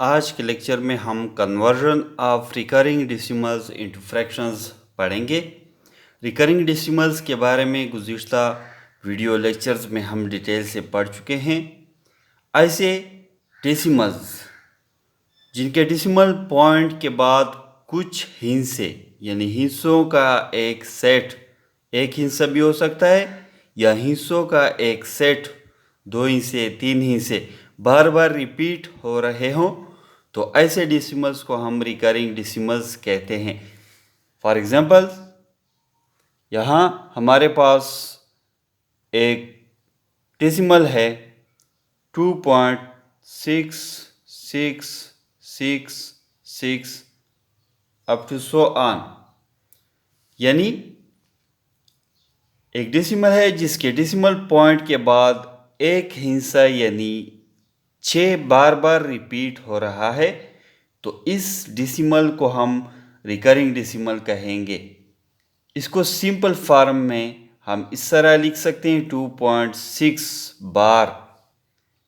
आज के लेक्चर में हम conversion of recurring decimals into fractions पढ़ेंगे। रिकरिंग डेसिमल्स के बारे में गुज़िश्ता वीडियो लेक्चर्स में हम डिटेल से पढ़ चुके हैं। ऐसे डेसिमल्स जिनके डेसिमल पॉइंट के बाद कुछ हिस्से यानी हिस्सों का एक सेट, एक हिस्सा भी हो सकता है या हिस्सों का एक सेट, दो हिस्से, तीन हिस्से बार बार रिपीट हो रहे हों तो ऐसे डेसिमल्स को हम रिकरिंग डेसिमल्स कहते हैं। फॉर एग्जांपल, यहाँ हमारे पास एक डेसिमल है 2.6666 अप टू सो ऑन, यानी एक डेसिमल है जिसके डेसिमल पॉइंट के बाद एक हिस्सा यानी 6 बार बार रिपीट हो रहा है तो इस डेसिमल को हम रिकरिंग डेसिमल कहेंगे। इसको सिंपल फॉर्म में हम इस तरह लिख सकते हैं 2.6 बार।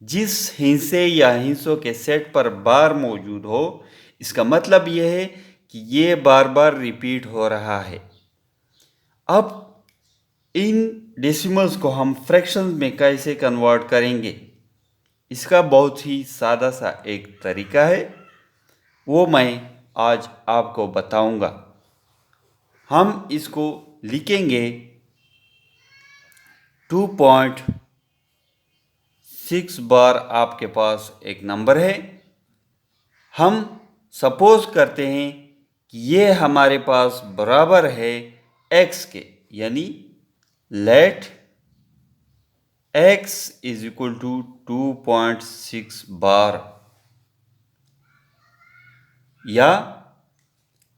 जिस हिस्से या हिस्सों के सेट पर बार मौजूद हो, इसका मतलब यह है कि ये बार बार रिपीट हो रहा है। अब इन डेसिमल्स को हम फ्रैक्शंस में कैसे कन्वर्ट करेंगे, इसका बहुत ही सादा सा एक तरीका है, वो मैं आज आपको बताऊंगा। हम इसको लिखेंगे 2.6 बार। आपके पास एक नंबर है, हम सपोज करते हैं कि ये हमारे पास बराबर है x के, यानी let x is equal to 2.6 bar, या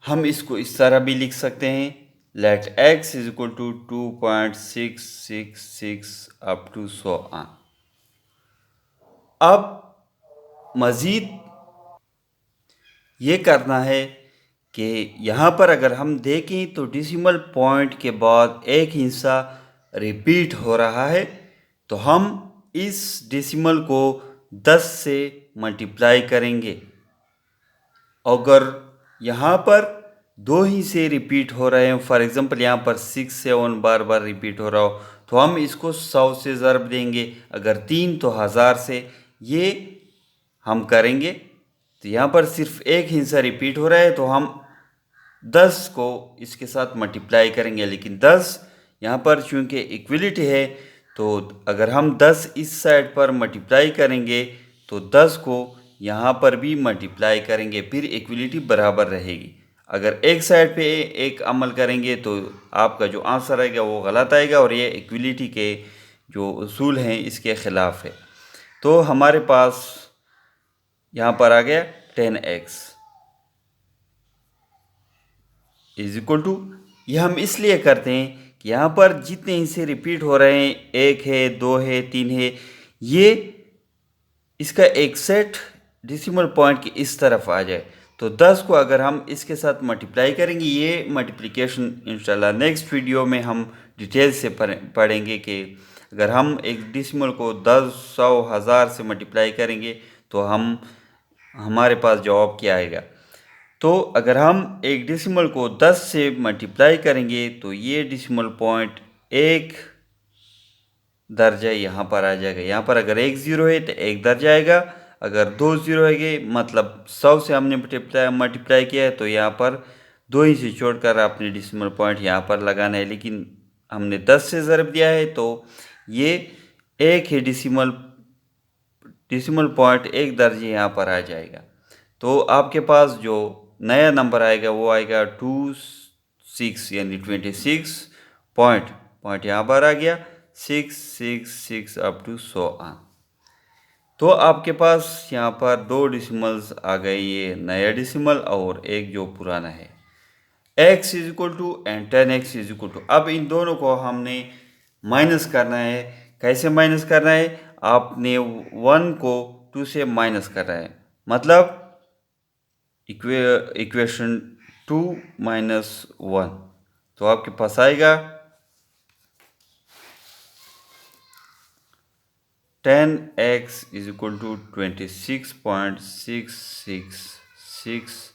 हम इसको इस तरह भी लिख सकते हैं let x is equal to 2.666 up to so on. अब मज़ीद ये करना है कि यहाँ पर अगर हम देखें तो डेसिमल पॉइंट के बाद एक हिस्सा रिपीट हो रहा है तो हम इस डेसिमल को 10 से मल्टीप्लाई करेंगे। अगर यहाँ पर दो ही से रिपीट हो रहे हैं, फॉर एग्जांपल यहाँ पर 6 से 1 बार बार रिपीट हो रहा हो तो हम इसको 100 से ज़रब देंगे, अगर 3 तो 1000 से, ये हम करेंगे। तो यहाँ पर सिर्फ एक हिस्सा रिपीट हो रहा है तो हम 10 को इसके साथ मल्टीप्लाई करेंगे, लेकिन 10 यहाँ पर चूँकि इक्वलिटी है तो अगर हम 10 इस साइड पर मल्टीप्लाई करेंगे तो 10 को यहाँ पर भी मल्टीप्लाई करेंगे, फिर इक्वलिटी बराबर रहेगी। अगर एक साइड पे एक अमल करेंगे तो आपका जो आंसर आएगा वो गलत आएगा और ये इक्वलिटी के जो उसूल हैं इसके ख़िलाफ़ है। तो हमारे पास यहाँ पर आ गया 10x इज इक्वल टू, ये हम इसलिए करते हैं कि यहाँ पर जितने हिस्से रिपीट हो रहे हैं, एक है, दो है, तीन है, ये इसका एक सेट डेसिमल पॉइंट के इस तरफ आ जाए तो 10 को अगर हम इसके साथ मल्टीप्लाई करेंगे, ये मल्टीप्लिकेशन इंशाल्लाह नेक्स्ट वीडियो में हम डिटेल से पढ़ेंगे कि अगर हम एक डेसिमल को 10, 100, 1000 से मल्टीप्लाई करेंगे तो हमारे पास जवाब क्या आएगा। तो अगर हम एक डेसिमल को 10 से मल्टीप्लाई करेंगे तो ये डेसिमल पॉइंट एक दर्जा यहाँ पर आ जाएगा। यहाँ पर अगर एक ज़ीरो है तो एक दर्जा आएगा, अगर दो ज़ीरो है मतलब 100 से हमने मल्टीप्लाई किया है तो यहाँ पर दो ही से छोड़कर अपने डेसिमल पॉइंट यहाँ पर लगाना है, लेकिन हमने 10 से ज़रब दिया है तो ये एक ही डेसिमल पॉइंट एक दर्जे यहाँ पर आ जाएगा। तो आपके पास जो नया नंबर आएगा वो आएगा 26, यानी 26 पॉइंट यहाँ पर आ गया 666 अप टू सो ऑन। तो आपके पास यहाँ पर दो डेसिमल्स आ गए, ये नया डेसिमल और एक जो पुराना है। x is equal to and 10x is equal to, अब इन दोनों को हमने माइनस करना है। कैसे माइनस करना है, आपने 1 को 2 से माइनस करना है, मतलब इक्वेशन 2 माइनस 1, तो आपके पास आएगा 10x is equal to 26.666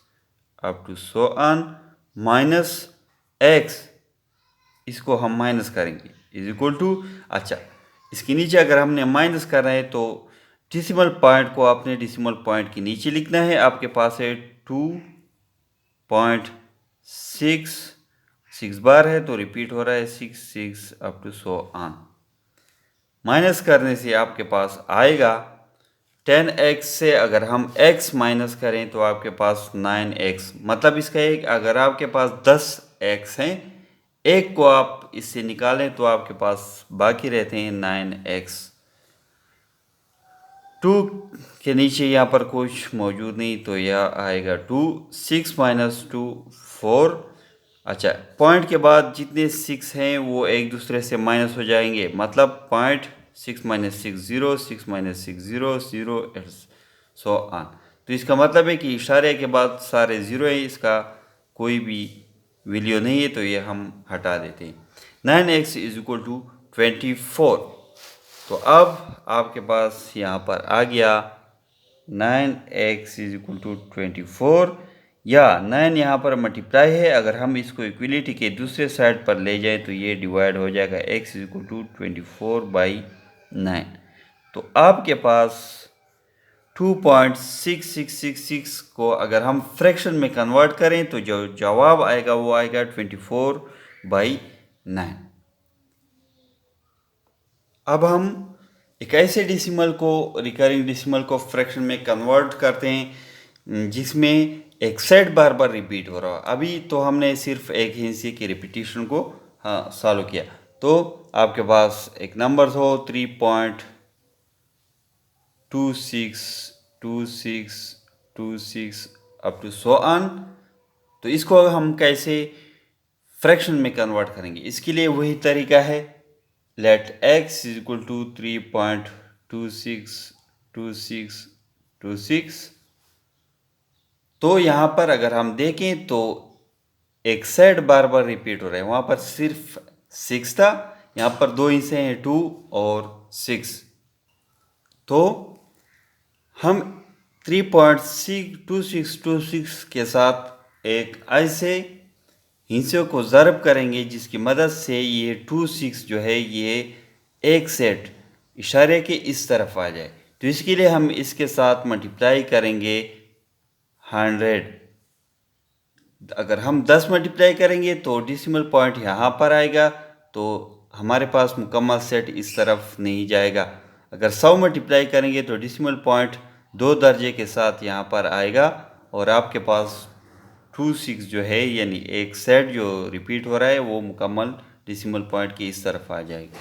up to so on minus x, इसको हम माइनस करेंगे इज इक्वल टू, अच्छा इसके नीचे अगर हमने माइनस करना है तो डेसिमल पॉइंट को आपने डेसिमल पॉइंट के नीचे लिखना है। आपके पास है 2.66 बार है तो रिपीट हो रहा है 66 up to so on. Minus करने से आपके पास आएगा 10x से अगर हम x माइनस करें तो आपके पास 9x, मतलब इसका एक अगर आपके पास 10x हैं, एक को आप इससे निकालें तो आपके पास बाकी रहते हैं 9x। 2 के नीचे यहाँ पर कुछ मौजूद नहीं तो यह आएगा 2, 6 माइनस 2 4। अच्छा पॉइंट के बाद जितने 6 हैं वो एक दूसरे से माइनस हो जाएंगे, मतलब point 6 minus 6 0, 6 minus 6 0 0 so on. तो इसका मतलब है कि इशारे के बाद सारे ज़ीरो है, इसका कोई भी वैल्यू नहीं है तो ये हम हटा देते हैं। 9x is equal to 24। तो अब आपके पास यहाँ पर आ गया 9x इज इक्वल टू 24, या 9 यहाँ पर मल्टीप्लाई है, अगर हम इसको इक्वलिटी के दूसरे साइड पर ले जाएं तो ये डिवाइड हो जाएगा x इज इक्वल टू 24/9। तो आपके पास 2.6666 को अगर हम फ्रैक्शन में कन्वर्ट करें तो जो जवाब आएगा वो आएगा 24/9। अब हम एक ऐसे डेसिमल को, रिकरिंग डेसिमल को फ्रैक्शन में कन्वर्ट करते हैं जिसमें एक सेट बार बार रिपीट हो रहा हो। अभी तो हमने सिर्फ एक हिस्से की रिपीटिशन को सॉल्व किया। तो आपके पास एक नंबर हो 3.262626 अप टू सो ऑन। तो इसको हम कैसे फ्रैक्शन में कन्वर्ट करेंगे, इसके लिए वही तरीका है, let x is equal to 3.262626। तो यहाँ पर अगर हम देखें तो एक सेट बार बार रिपीट हो रहा है, वहाँ पर सिर्फ 6 था, यहाँ पर दो हिस्से हैं 2 और 6। तो हम 3.2626 के साथ एक ऐसे हिस्से को ज़रब करेंगे जिसकी मदद से ये 26 जो है ये एक सेट इशारे के इस तरफ आ जाए। तो इसके लिए हम इसके साथ मल्टीप्लाई करेंगे 100। अगर हम 10 मल्टीप्लाई करेंगे तो डेसिमल पॉइंट यहाँ पर आएगा, तो हमारे पास मुकम्मल सेट इस तरफ नहीं जाएगा। अगर 100 मल्टीप्लाई करेंगे तो डेसिमल पॉइंट 2 दर्जे के साथ यहाँ पर आएगा और आपके पास 26 जो है यानी एक सेट जो रिपीट हो रहा है वो मुकम्मल डेसिमल पॉइंट के इस तरफ आ जाएगा।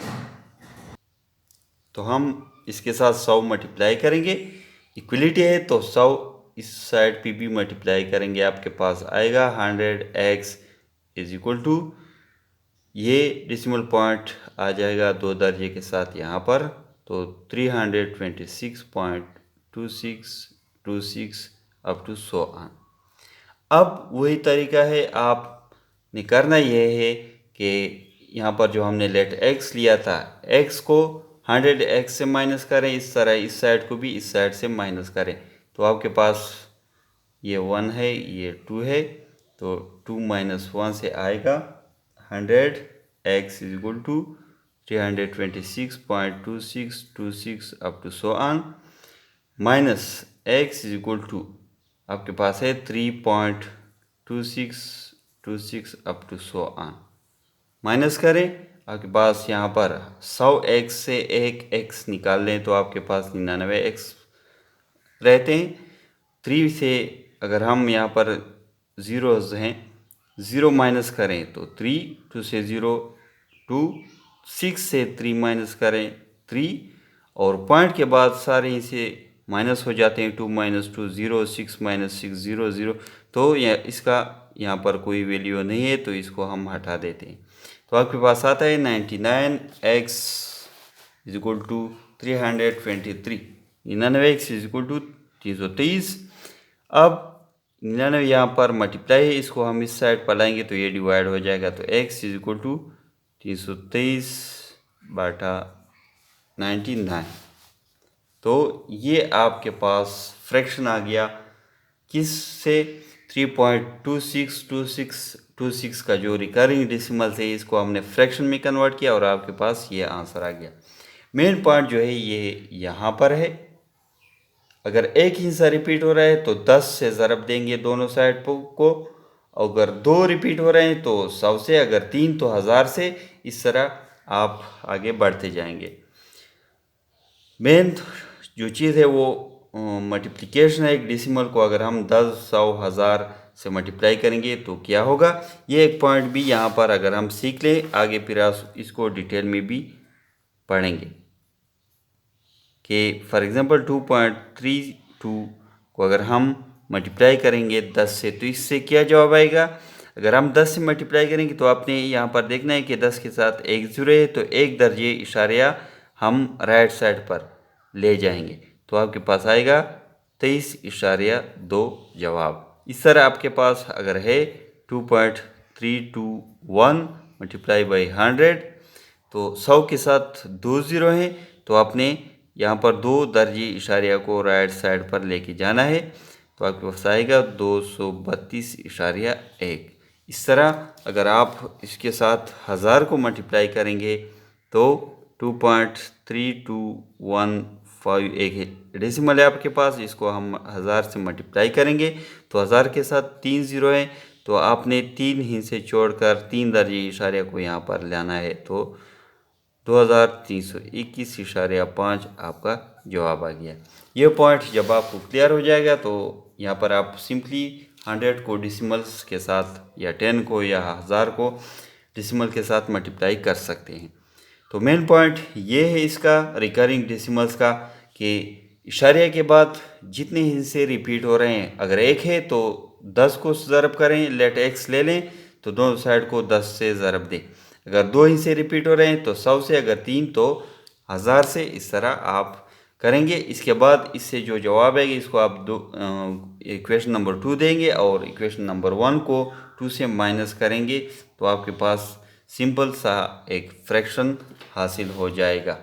तो हम इसके साथ 100 मल्टीप्लाई करेंगे, इक्वलिटी है तो 100 इस साइड पे भी मल्टीप्लाई करेंगे, आपके पास आएगा 100x इज इक्वल टू, ये डेसिमल पॉइंट आ जाएगा 2 दर्जे के साथ यहाँ पर, तो 326.2626 अप टू सो ऑन। अब वही तरीका है, आपने करना यह है कि यहाँ पर जो हमने लेट x लिया था, x को 100x से माइनस करें, इस तरह इस साइड को भी इस साइड से माइनस करें, तो आपके पास ये 1 है ये 2 है, तो 2 माइनस 1 से आएगा 100x is equal to 326.2626 up to so on minus x is equal to आपके पास है 3.2626 up to so on. Minus करें, आपके पास यहाँ पर 100x से एक x निकाल लें तो आपके पास 99x रहते हैं। 3 से अगर हम यहाँ पर ज़ीरोज़ हैं, 0 माइनस करें तो 3, 2 से 0 2, 6 से 3 माइनस करें 3, और पॉइंट के बाद सारे इसे माइनस हो जाते हैं, 2 माइनस 2 0, 6 माइनस 6 0 0। तो इसका यहाँ पर कोई वैल्यू नहीं है तो इसको हम हटा देते हैं। तो आपके पास आता है 99x is equal to 323, 99x is equal to 323। अब 99 यहाँ पर मल्टीप्लाई है, इसको हम इस साइड पर लाएंगे तो ये डिवाइड हो जाएगा, तो x इज इक्वल टू 323/99। तो ये आपके पास फ्रैक्शन आ गया किस से 3.262626 का जो रिकरिंग डेसिमल्स है इसको हमने फ्रैक्शन में कन्वर्ट किया और आपके पास ये आंसर आ गया। मेन पॉइंट जो है ये यहाँ पर है, अगर एक हिस्सा रिपीट हो रहा है तो 10 से ज़रब देंगे दोनों साइड को, अगर 2 रिपीट हो रहे हैं तो 100 से, अगर 3 तो 1000 से। इस तरह आप आगे बढ़ते जाएंगे। मेन जो चीज़ है वो मल्टीप्लिकेशन है। एक डेसिमल को अगर हम 10, 100, 1000 से मल्टीप्लाई करेंगे तो क्या होगा, ये एक पॉइंट भी यहाँ पर अगर हम सीख लें, आगे फिर इसको डिटेल में भी पढ़ेंगे कि फॉर एग्ज़ाम्पल 2.32 को अगर हम मल्टीप्लाई करेंगे 10 से तो इससे क्या जवाब आएगा। अगर हम 10 से मल्टीप्लाई करेंगे तो आपने यहाँ पर देखना है कि 10 के साथ एक ज़ीरो है, तो एक दर्जे इशारिया हम राइट साइड पर ले जाएंगे तो आपके पास आएगा 23.2 जवाब। इस तरह आपके पास अगर है 2.321 मल्टीप्लाई बाई 100 तो 100 के साथ 2 ज़ीरो हैं, तो आपने यहाँ पर 2 दर्जे इशारिया को राइट साइड पर लेके जाना है तो आपके पास आएगा 232.1। इस तरह अगर आप इसके साथ 1000 को मल्टीप्लाई करेंगे तो 2.3215 एक डेसिमल है आपके पास, इसको हम 1000 से मल्टीप्लाई करेंगे तो 1000 के साथ 3 ज़ीरो है, तो आपने 3 हिस्से छोड़कर 3 दर्जे इशारे को यहाँ पर लाना है तो 2321.5 आपका जवाब आ गया। ये पॉइंट जब आपको क्लियर हो जाएगा तो यहाँ पर आप सिंपली 100 को डेसिमल्स के साथ या 10 को या 1000 को डेसिमल के साथ मल्टीप्लाई कर सकते हैं। तो मेन पॉइंट ये है इसका रिकरिंग डेसिमल्स का कि इशारिया के बाद जितने हिस्से रिपीट हो रहे हैं, अगर एक है तो 10 को ज़रब करें, लेट x ले लें तो दोनों साइड को 10 से ज़रब दें। अगर 2 हिस्से रिपीट हो रहे हैं तो 100 से, अगर 3 तो 1000 से। इस तरह आप करेंगे। इसके बाद इससे जो जवाब आएगा इसको आप इक्वेशन नंबर 2 देंगे और इक्वेशन नंबर 1 को 2 से माइनस करेंगे तो आपके पास सिंपल सा एक फ्रैक्शन हासिल हो जाएगा।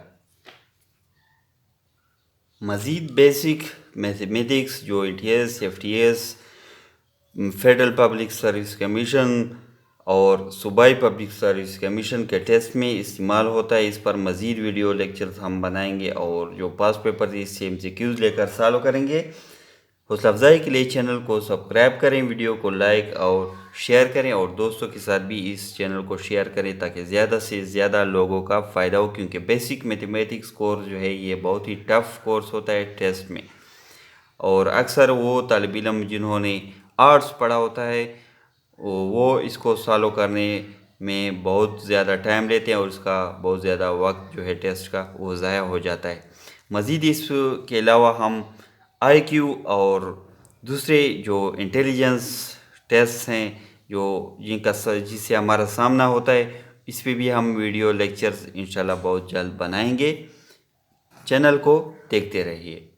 मज़ीद बेसिक मैथमेटिक्स जो ATS, FTS, federal public service commission और सूबाई पब्लिक सर्विस कमीशन के टेस्ट में इस्तेमाल होता है, इस पर मज़ीद वीडियो लेक्चर्स हम बनाएंगे और जो पास पेपर इससे MCQs लेकर सॉल्व करेंगे। हौसला अफजाई के लिए चैनल को सब्सक्राइब करें, वीडियो को लाइक और शेयर करें और दोस्तों के साथ भी इस चैनल को शेयर करें ताकि ज़्यादा से ज़्यादा लोगों का फ़ायदा हो, क्योंकि बेसिक मैथमेटिक्स कोर्स जो है ये बहुत ही टफ़ कोर्स होता है टेस्ट में, और अक्सर वो तालिब इल्म जिन्होंने आर्ट्स पढ़ा होता है वो इसको सॉल्व करने में बहुत ज़्यादा टाइम लेते हैं और उसका बहुत ज़्यादा वक्त जो है टेस्ट का वो ज़ाया हो जाता है। मज़ीद इसके अलावा हम IQ और दूसरे जो इंटेलिजेंस टेस्ट हैं जिससे हमारा सामना होता है, इस पे भी हम वीडियो लेक्चर्स इंशाल्लाह बहुत जल्द बनाएंगे। चैनल को देखते रहिए।